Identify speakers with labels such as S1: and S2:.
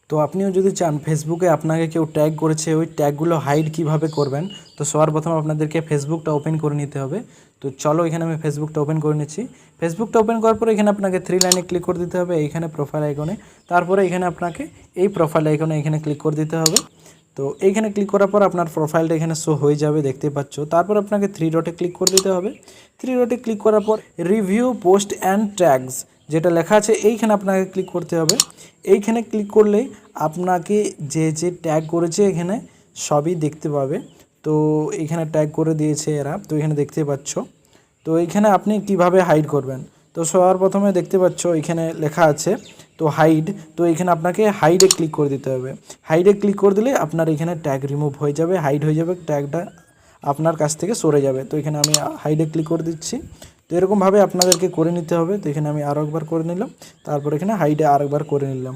S1: তো আপনিও যদি চান ফেসবুকে আপনাকে কেউ ট্যাগ করেছে ওই ট্যাগগুলো হাইড কিভাবে করবেন, তো সবার প্রথমে আপনাদেরকে ফেসবুকটা ওপেন করে নিতে হবে। তো চলো এখানে আমি ফেসবুকটা ওপেন করে নিচ্ছি। ফেসবুকটা ওপেন করার পরে এখানে আপনাকে থ্রি লাইনে ক্লিক করে দিতে হবে, এইখানে প্রোফাইল আইকনে। তারপরে এখানে আপনাকে এই প্রোফাইল আইকনে এখানে ক্লিক করে দিতে হবে। তো এইখানে ক্লিক করার পর আপনার প্রোফাইলটা এখানে শো হয়ে যাবে, দেখতে পাচ্ছ। তারপর আপনাকে থ্রি ডটে ক্লিক করে দিতে হবে। থ্রি ডটে ক্লিক করার পর রিভিউ পোস্ট অ্যান্ড ট্যাগস যেটা লেখা আছে এইখানে আপনাকে ক্লিক করতে হবে। এইখানে ক্লিক করলেই আপনাকে যে যে ট্যাগ করেছে এখানে সবই দেখতে পাবে। তো এইখানে ট্যাগ করে দিয়েছে এরা, তো এখানে দেখতে পাচ্ছ। তো এইখানে আপনি কিভাবে হাইড করবেন, তো সবার প্রথমে দেখতে পাচ্ছ এখানে লেখা আছে তো হাইড। তো এখানে আপনাকে হাইডে ক্লিক করে দিতে হবে। হাইডে ক্লিক করে দিলে আপনার এখানে ট্যাগ রিমুভ হয়ে যাবে, হাইড হয়ে যাবে, ট্যাগটা আপনার কাছ থেকে সরে যাবে। তো এখানে আমি হাইডে ক্লিক করে দিচ্ছি। তো এরকমভাবে আপনাদেরকে করে নিতে হবে। তো এখানে আমি আরও একবার করে নিলাম, তারপর এখানে হাইডে আরেকবার করে নিলাম।